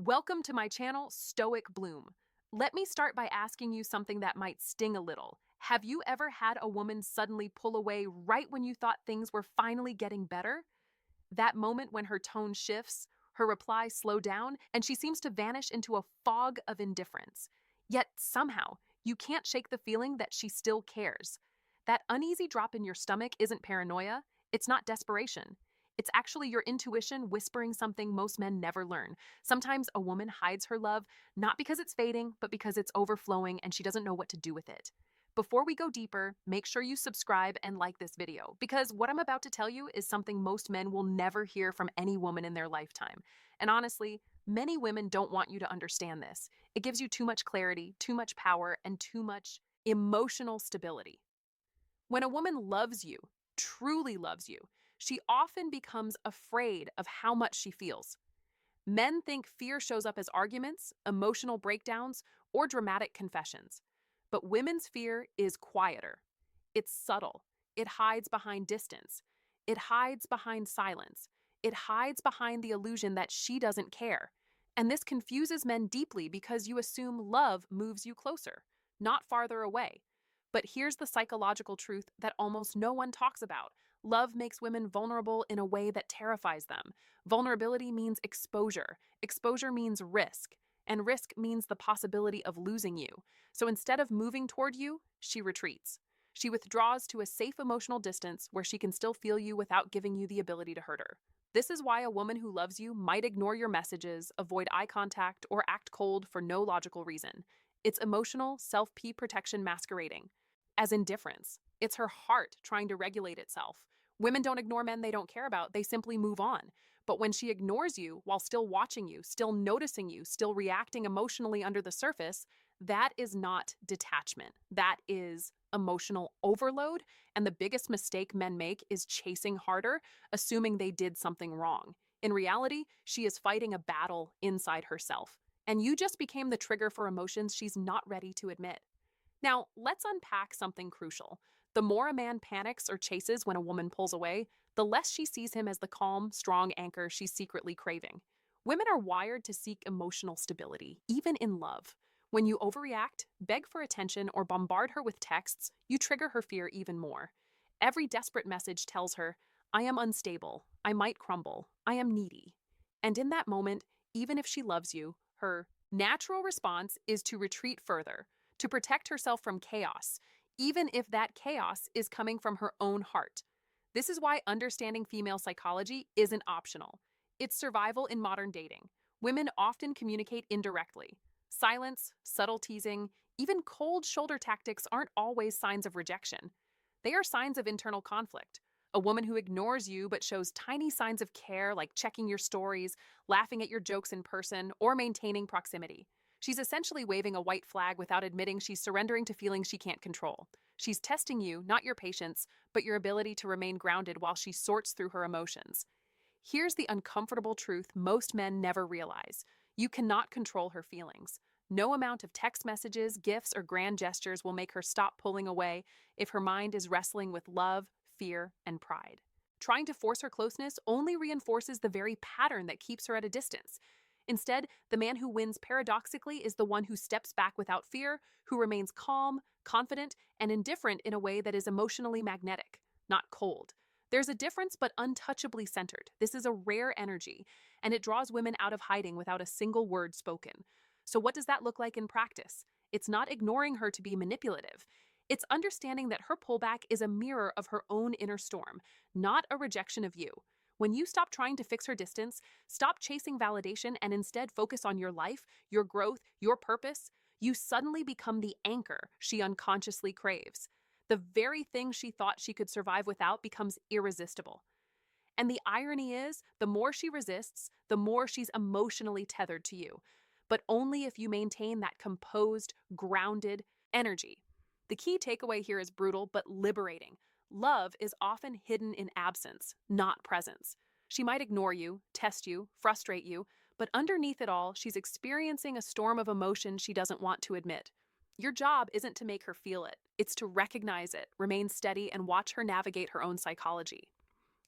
Welcome to my channel, Stoic Bloom. Let me start by asking you something that might sting a little. Have you ever had a woman suddenly pull away right when you thought things were finally getting better? That moment when her tone shifts, her replies slow down, and she seems to vanish into a fog of indifference. Yet somehow, you can't shake the feeling that she still cares. That uneasy drop in your stomach isn't paranoia, it's not desperation. It's actually your intuition whispering something most men never learn. Sometimes a woman hides her love, not because it's fading, but because it's overflowing and she doesn't know what to do with it. Before we go deeper, make sure you subscribe and like this video, because what I'm about to tell you is something most men will never hear from any woman in their lifetime. And honestly, many women don't want you to understand this. It gives you too much clarity, too much power, and too much emotional stability. When a woman loves you, truly loves you, she often becomes afraid of how much she feels. Men think fear shows up as arguments, emotional breakdowns, or dramatic confessions. But women's fear is quieter. It's subtle. It hides behind distance. It hides behind silence. It hides behind the illusion that she doesn't care. And this confuses men deeply because you assume love moves you closer, not farther away. But here's the psychological truth that almost no one talks about. Love makes women vulnerable in a way that terrifies them. Vulnerability means exposure. Exposure means risk. And risk means the possibility of losing you. So instead of moving toward you, she retreats. She withdraws to a safe emotional distance where she can still feel you without giving you the ability to hurt her. This is why a woman who loves you might ignore your messages, avoid eye contact, or act cold for no logical reason. It's emotional self-protection masquerading as indifference. It's her heart trying to regulate itself. Women don't ignore men they don't care about, they simply move on. But when she ignores you while still watching you, still noticing you, still reacting emotionally under the surface, that is not detachment. That is emotional overload. And the biggest mistake men make is chasing harder, assuming they did something wrong. In reality, she is fighting a battle inside herself. And you just became the trigger for emotions she's not ready to admit. Now, let's unpack something crucial. The more a man panics or chases when a woman pulls away, the less she sees him as the calm, strong anchor she's secretly craving. Women are wired to seek emotional stability, even in love. When you overreact, beg for attention, or bombard her with texts, you trigger her fear even more. Every desperate message tells her, I am unstable, I might crumble, I am needy. And in that moment, even if she loves you, her natural response is to retreat further, to protect herself from chaos, even if that chaos is coming from her own heart. This is why understanding female psychology isn't optional. It's survival in modern dating. Women often communicate indirectly. Silence, subtle teasing, even cold shoulder tactics aren't always signs of rejection. They are signs of internal conflict. A woman who ignores you but shows tiny signs of care, like checking your stories, laughing at your jokes in person, or maintaining proximity. She's essentially waving a white flag without admitting she's surrendering to feelings she can't control. She's testing you, not your patience, but your ability to remain grounded while she sorts through her emotions. Here's the uncomfortable truth most men never realize. You cannot control her feelings. No amount of text messages, gifts, or grand gestures will make her stop pulling away if her mind is wrestling with love, fear, and pride. Trying to force her closeness only reinforces the very pattern that keeps her at a distance. Instead, the man who wins paradoxically is the one who steps back without fear, who remains calm, confident, and indifferent in a way that is emotionally magnetic, not cold. There's a difference, but untouchably centered. This is a rare energy, and it draws women out of hiding without a single word spoken. So what does that look like in practice? It's not ignoring her to be manipulative. It's understanding that her pullback is a mirror of her own inner storm, not a rejection of you. When you stop trying to fix her distance, stop chasing validation, and instead focus on your life, your growth, your purpose, you suddenly become the anchor she unconsciously craves. The very thing she thought she could survive without becomes irresistible. And the irony is, the more she resists, the more she's emotionally tethered to you. But only if you maintain that composed, grounded energy. The key takeaway here is brutal but liberating. Love is often hidden in absence, not presence. She might ignore you, test you, frustrate you, but underneath it all, she's experiencing a storm of emotion she doesn't want to admit. Your job isn't to make her feel it, it's to recognize it, remain steady, and watch her navigate her own psychology.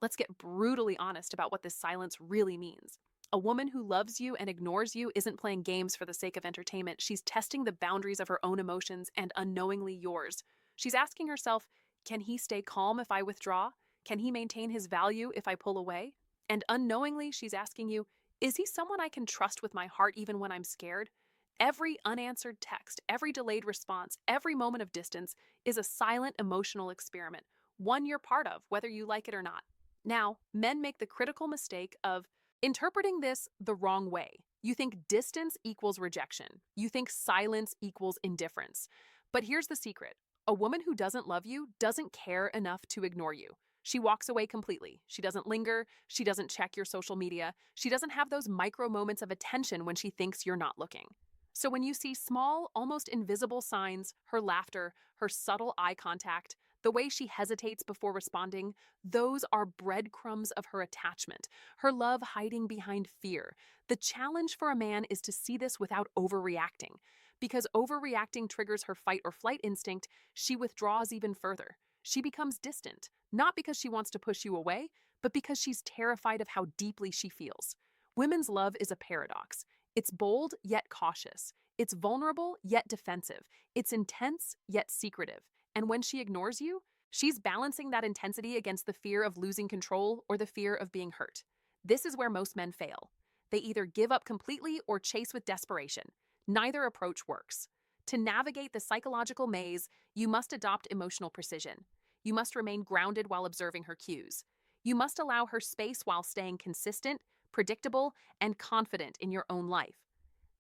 Let's get brutally honest about what this silence really means. A woman who loves you and ignores you isn't playing games for the sake of entertainment. She's testing the boundaries of her own emotions and unknowingly yours. She's asking herself, can he stay calm if I withdraw? Can he maintain his value if I pull away? And unknowingly, she's asking you, is he someone I can trust with my heart even when I'm scared? Every unanswered text, every delayed response, every moment of distance is a silent emotional experiment, one you're part of, whether you like it or not. Now, men make the critical mistake of interpreting this the wrong way. You think distance equals rejection. You think silence equals indifference. But here's the secret. A woman who doesn't love you doesn't care enough to ignore you. She walks away completely. She doesn't linger. She doesn't check your social media. She doesn't have those micro moments of attention when she thinks you're not looking. So when you see small, almost invisible signs, her laughter, her subtle eye contact, the way she hesitates before responding, those are breadcrumbs of her attachment, her love hiding behind fear. The challenge for a man is to see this without overreacting. Because overreacting triggers her fight or flight instinct, she withdraws even further. She becomes distant, not because she wants to push you away, but because she's terrified of how deeply she feels. Women's love is a paradox. It's bold yet cautious. It's vulnerable yet defensive. It's intense yet secretive. And when she ignores you, she's balancing that intensity against the fear of losing control or the fear of being hurt. This is where most men fail. They either give up completely or chase with desperation. Neither approach works. To navigate the psychological maze, you must adopt emotional precision. You must remain grounded while observing her cues. You must allow her space while staying consistent, predictable, and confident in your own life.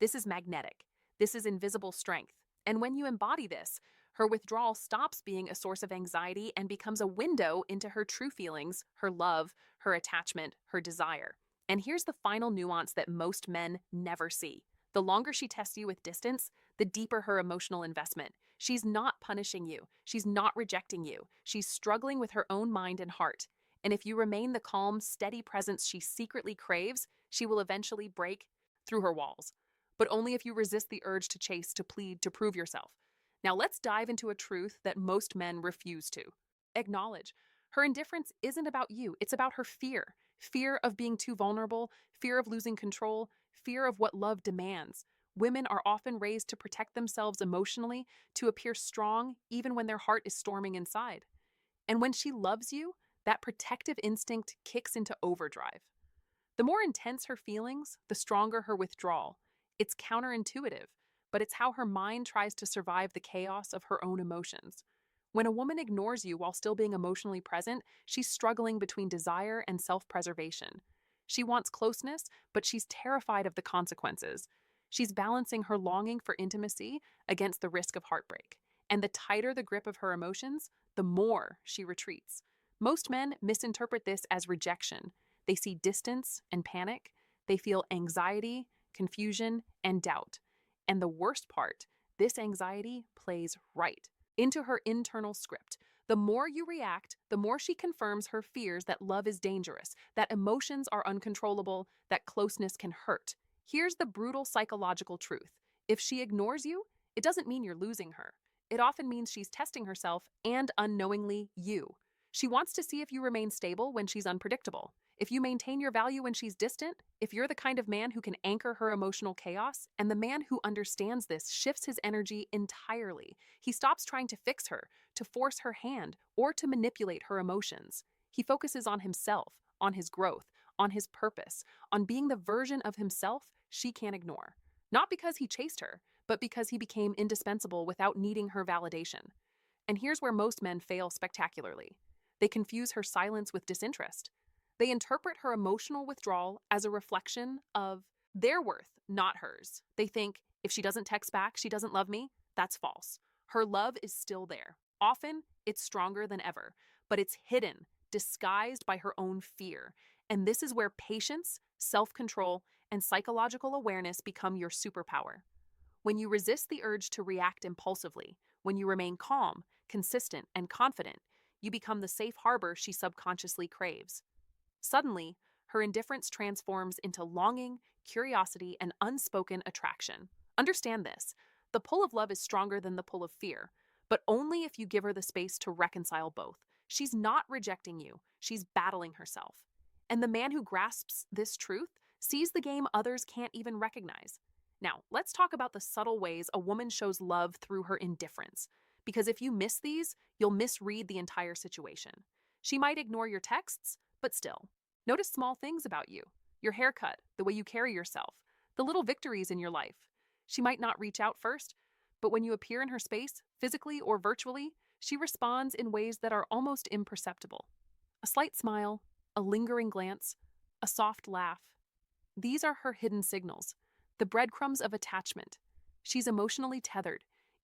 This is magnetic. This is invisible strength. And when you embody this, her withdrawal stops being a source of anxiety and becomes a window into her true feelings, her love, her attachment, her desire. And here's the final nuance that most men never see. The longer she tests you with distance, the deeper her emotional investment. She's not punishing you. She's not rejecting you. She's struggling with her own mind and heart. And if you remain the calm, steady presence she secretly craves, she will eventually break through her walls. But only if you resist the urge to chase, to plead, to prove yourself. Now let's dive into a truth that most men refuse to acknowledge. Her indifference isn't about you, it's about her fear. Fear of being too vulnerable, fear of losing control, fear of what love demands. Women are often raised to protect themselves emotionally, to appear strong even when their heart is storming inside. And when she loves you, that protective instinct kicks into overdrive. The more intense her feelings, the stronger her withdrawal. It's counterintuitive, but it's how her mind tries to survive the chaos of her own emotions. When a woman ignores you while still being emotionally present, she's struggling between desire and self-preservation. She wants closeness, but she's terrified of the consequences. She's balancing her longing for intimacy against the risk of heartbreak. And the tighter the grip of her emotions, the more she retreats. Most men misinterpret this as rejection. They see distance and panic. They feel anxiety, confusion, and doubt. And the worst part, this anxiety plays right into her internal script. The more you react, the more she confirms her fears that love is dangerous, that emotions are uncontrollable, that closeness can hurt. Here's the brutal psychological truth. If she ignores you, it doesn't mean you're losing her. It often means she's testing herself and unknowingly you. She wants to see if you remain stable when she's unpredictable. If you maintain your value when she's distant, if you're the kind of man who can anchor her emotional chaos, and the man who understands this shifts his energy entirely. He stops trying to fix her, to force her hand, or to manipulate her emotions. He focuses on himself, on his growth, on his purpose, on being the version of himself she can't ignore. Not because he chased her, but because he became indispensable without needing her validation. And here's where most men fail spectacularly. They confuse her silence with disinterest. They interpret her emotional withdrawal as a reflection of their worth, not hers. They think, if she doesn't text back, she doesn't love me. That's false. Her love is still there. Often, it's stronger than ever, but it's hidden, disguised by her own fear. And this is where patience, self-control, and psychological awareness become your superpower. When you resist the urge to react impulsively, when you remain calm, consistent, and confident, you become the safe harbor she subconsciously craves. Suddenly, her indifference transforms into longing, curiosity, and unspoken attraction. Understand this. The pull of love is stronger than the pull of fear, but only if you give her the space to reconcile both. She's not rejecting you. She's battling herself. And the man who grasps this truth sees the game others can't even recognize. Now, let's talk about the subtle ways a woman shows love through her indifference. Because if you miss these, you'll misread the entire situation. She might ignore your texts, but still. Notice small things about you: your haircut, the way you carry yourself, the little victories in your life. She might not reach out first, but when you appear in her space, physically or virtually, she responds in ways that are almost imperceptible. A slight smile, a lingering glance, a soft laugh. These are her hidden signals, the breadcrumbs of attachment. She's emotionally tethered,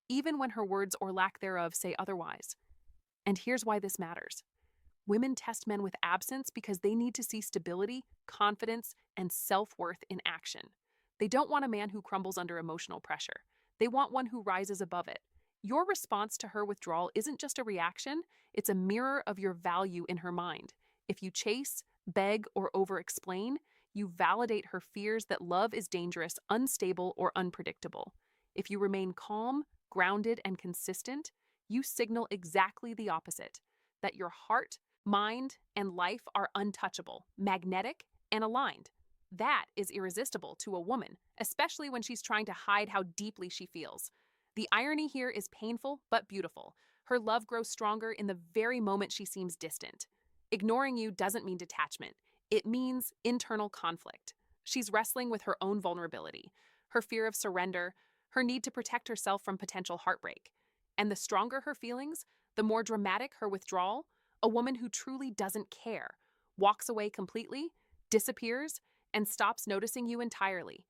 even when her words or lack thereof say otherwise. And here's why this matters. Women test men with absence because they need to see stability, confidence, and self-worth in action. They don't want a man who crumbles under emotional pressure. They want one who rises above it. Your response to her withdrawal isn't just a reaction, it's a mirror of your value in her mind. If you chase, beg, or over-explain, you validate her fears that love is dangerous, unstable, or unpredictable. If you remain calm, grounded, and consistent, you signal exactly the opposite: that your heart, mind, and life are untouchable, magnetic, and aligned. That is irresistible to a woman, especially when she's trying to hide how deeply she feels. The irony here is painful but beautiful. Her love grows stronger in the very moment she seems distant. Ignoring you doesn't mean detachment. It means internal conflict. She's wrestling with her own vulnerability, her fear of surrender, her need to protect herself from potential heartbreak. And the stronger her feelings, the more dramatic her withdrawal. A woman who truly doesn't care walks away completely, disappears, and stops noticing you entirely.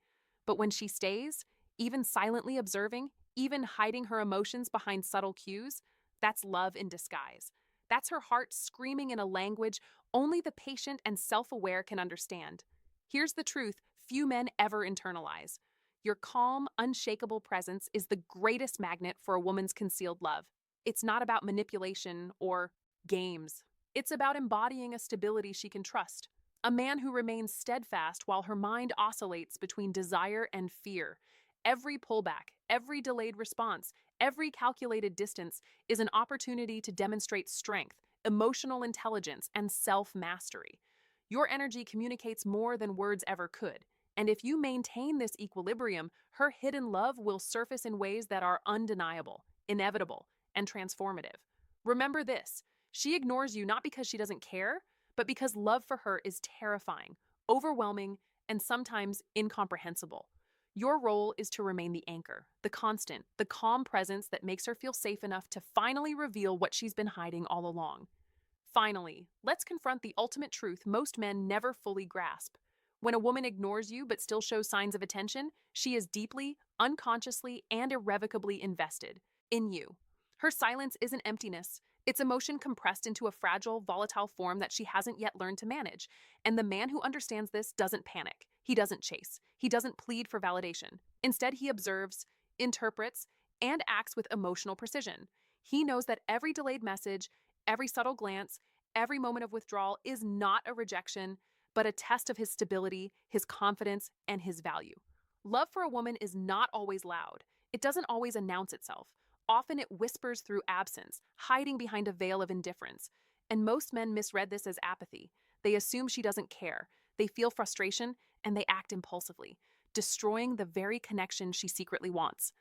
But when she stays, even silently observing, even hiding her emotions behind subtle cues, that's love in disguise. That's her heart screaming in a language only the patient and self-aware can understand. Here's the truth few men ever internalize. Your calm, unshakable presence is the greatest magnet for a woman's concealed love. It's not about manipulation or games. It's about embodying a stability she can trust. A man who remains steadfast while her mind oscillates between desire and fear. Every pullback, every delayed response, every calculated distance is an opportunity to demonstrate strength, emotional intelligence, and self-mastery. Your energy communicates more than words ever could. And if you maintain this equilibrium, her hidden love will surface in ways that are undeniable, inevitable, and transformative. Remember this: she ignores you not because she doesn't care, but because love for her is terrifying, overwhelming, and sometimes incomprehensible. Your role is to remain the anchor, the constant, the calm presence that makes her feel safe enough to finally reveal what she's been hiding all along. Finally, let's confront the ultimate truth most men never fully grasp. When a woman ignores you but still shows signs of attention, she is deeply, unconsciously, and irrevocably invested in you. Her silence isn't emptiness. It's emotion compressed into a fragile, volatile form that she hasn't yet learned to manage. And the man who understands this doesn't panic. He doesn't chase. He doesn't plead for validation. Instead, he observes, interprets, and acts with emotional precision. He knows that every delayed message, every subtle glance, every moment of withdrawal is not a rejection, but a test of his stability, his confidence, and his value. Love for a woman is not always loud. It doesn't always announce itself. Often it whispers through absence, hiding behind a veil of indifference. And most men misread this as apathy. They assume she doesn't care. They feel frustration, and they act impulsively, destroying the very connection she secretly wants.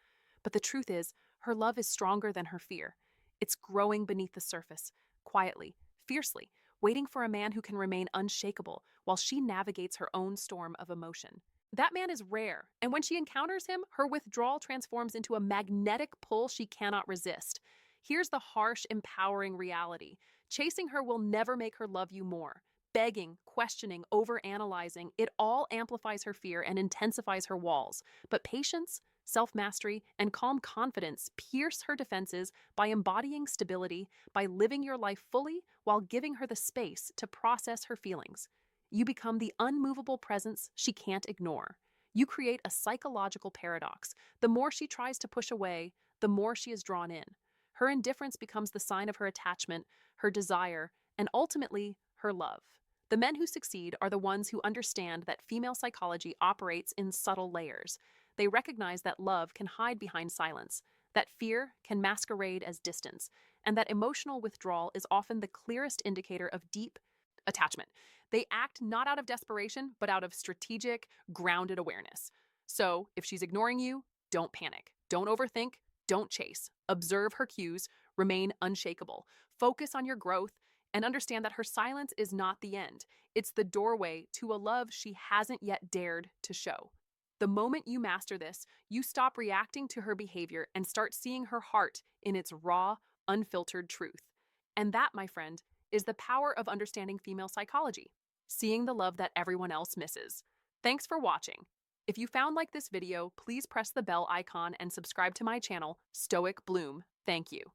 But the truth is, her love is stronger than her fear. It's growing beneath the surface, quietly, fiercely, waiting for a man who can remain unshakable while she navigates her own storm of emotion. That man is rare, and when she encounters him, her withdrawal transforms into a magnetic pull she cannot resist. Here's the harsh, empowering reality: chasing her will never make her love you more. Begging, questioning, overanalyzing, it all amplifies her fear and intensifies her walls. But patience, self-mastery, and calm confidence pierce her defenses by embodying stability, by living your life fully while giving her the space to process her feelings. You become the unmovable presence she can't ignore. You create a psychological paradox. The more she tries to push away, the more she is drawn in. Her indifference becomes the sign of her attachment, her desire, and ultimately, her love. The men who succeed are the ones who understand that female psychology operates in subtle layers. They recognize that love can hide behind silence, that fear can masquerade as distance, and that emotional withdrawal is often the clearest indicator of deep attachment. They act not out of desperation, but out of strategic, grounded awareness. So, if she's ignoring you, don't panic. Don't overthink. Don't chase. Observe her cues. Remain unshakable. Focus on your growth and understand that her silence is not the end. It's the doorway to a love she hasn't yet dared to show. The moment you master this, you stop reacting to her behavior and start seeing her heart in its raw, unfiltered truth. And that, my friend, is the power of understanding female psychology, seeing the love that everyone else misses. Thanks for watching. If you found like this video, please press the bell icon and subscribe to my channel, Stoic Bloom. Thank you.